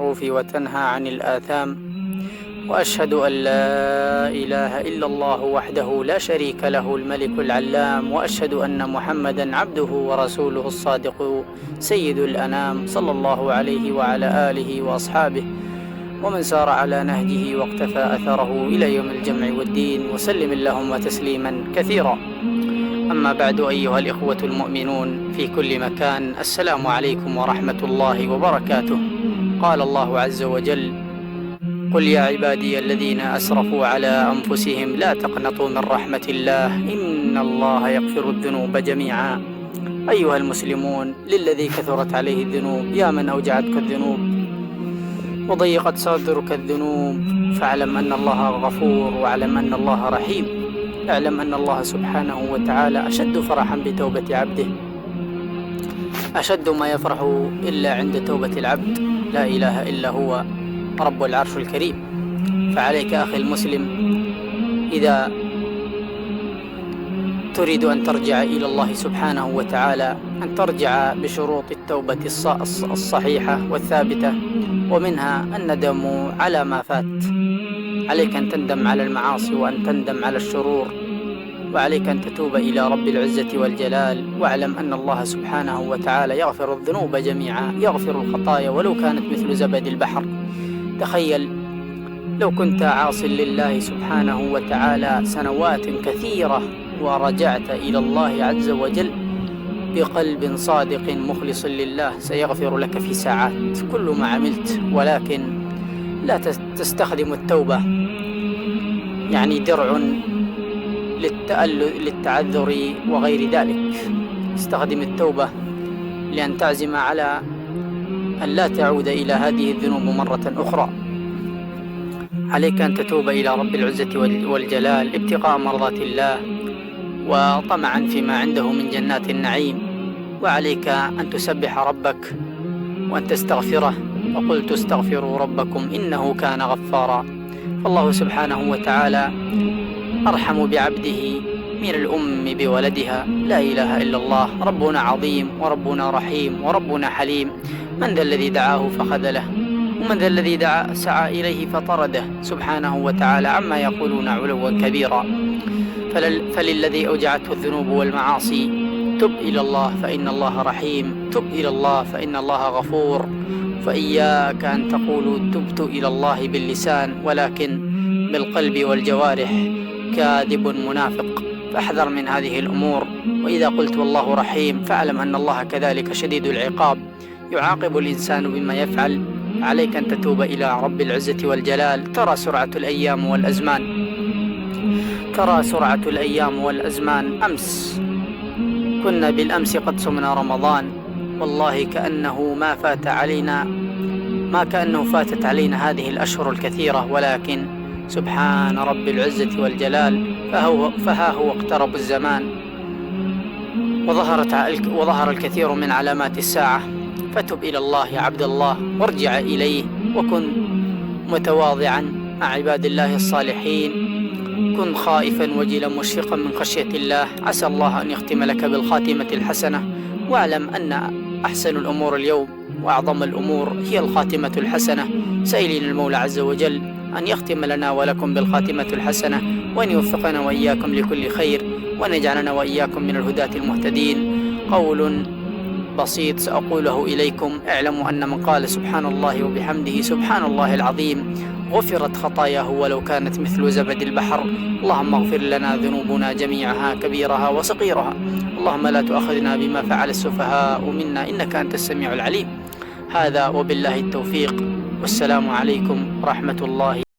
بالمعروف وتنهى عن الآثام، وأشهد أن لا إله إلا الله وحده لا شريك له الملك العلام، وأشهد أن محمدا عبده ورسوله الصادق سيد الأنام، صلى الله عليه وعلى آله وأصحابه ومن سار على نهجه واقتفى أثره إلى يوم الجمع والدين، وسلم اللهم تسليما كثيرا. أما بعد، أيها الإخوة المؤمنون في كل مكان، السلام عليكم ورحمة الله وبركاته. قال الله عز وجل: قل يا عبادي الذين أسرفوا على أنفسهم لا تقنطوا من رحمة الله إن الله يغفر الذنوب جميعا. أيها المسلمون، للذي كثرت عليه الذنوب، يا من أوجعتك الذنوب وضيقت صدرك الذنوب، فاعلم أن الله غفور، واعلم أن الله رحيم. اعلم أن الله سبحانه وتعالى أشد فرحا بتوبة عبده، أشد ما يفرح إلا عند توبة العبد، لا إله إلا هو رب العرش الكريم. فعليك أخي المسلم، إذا تريد أن ترجع إلى الله سبحانه وتعالى، أن ترجع بشروط التوبة الصحيحة والثابتة، ومنها الندم على ما فات. عليك أن تندم على المعاصي، وأن تندم على الشرور، وعليك أن تتوب إلى رب العزة والجلال. واعلم أن الله سبحانه وتعالى يغفر الذنوب جميعا، يغفر الخطايا ولو كانت مثل زبد البحر. تخيل لو كنت عاص لله سبحانه وتعالى سنوات كثيرة، ورجعت إلى الله عز وجل بقلب صادق مخلص لله، سيغفر لك في ساعات كل ما عملت. ولكن لا تستخدم التوبة يعني درع للتعذر وغير ذلك. استخدم التوبة لأن تعزم على أن لا تعود إلى هذه الذنوب مرة أخرى. عليك أن تتوب إلى رب العزة والجلال ابتغاء مرضات الله وطمعا فيما عنده من جنات النعيم. وعليك أن تسبح ربك وأن تستغفره، وقلت استغفروا ربكم إنه كان غفارا. فالله سبحانه وتعالى أرحم بعبده من الأم بولدها، لا إله إلا الله. ربنا عظيم، وربنا رحيم، وربنا حليم. من ذا الذي دعاه فخذله، ومن ذا الذي سعى إليه فطرده، سبحانه وتعالى عما يقولون علوا كبيرا. فللذي أوجعته الذنوب والمعاصي تب إلى الله فإن الله رحيم، تب إلى الله فإن الله غفور. فإياك أن تقولوا تبت إلى الله باللسان، ولكن بالقلب والجوارح كاذب منافق. فاحذر من هذه الأمور. وإذا قلت والله رحيم، فاعلم أن الله كذلك شديد العقاب، يعاقب الإنسان بما يفعل. عليك أن تتوب إلى رب العزة والجلال. ترى سرعة الأيام والأزمان. أمس كنا بالأمس قد صمنا رمضان، والله ما كأنه فاتت علينا هذه الأشهر الكثيرة، ولكن سبحان رب العزة والجلال فها هو اقترب الزمان، وظهر الكثير من علامات الساعة. فتب إلى الله يا عبد الله، وارجع إليه، وكن متواضعا مع عباد الله الصالحين. كن خائفا وجلا مشفقا من خشية الله، عسى الله أن يختم لك بالخاتمة الحسنة. واعلم أن أحسن الأمور اليوم وأعظم الأمور هي الخاتمة الحسنة، سائلين المولى عز وجل أن يختم لنا ولكم بالخاتمة الحسنة، وأن يوفقنا وإياكم لكل خير، وأن يجعلنا وإياكم من الهداة المهتدين. قول بسيط سأقوله إليكم: اعلموا أن من قال سبحان الله وبحمده سبحان الله العظيم غفرت خطاياه ولو كانت مثل زبد البحر. اللهم اغفر لنا ذنوبنا جميعها كبيرها وصغيرها، اللهم لا تؤاخذنا بما فعل السفهاء منا إنك أنت السميع العليم. هذا وبالله التوفيق، والسلام عليكم ورحمة الله.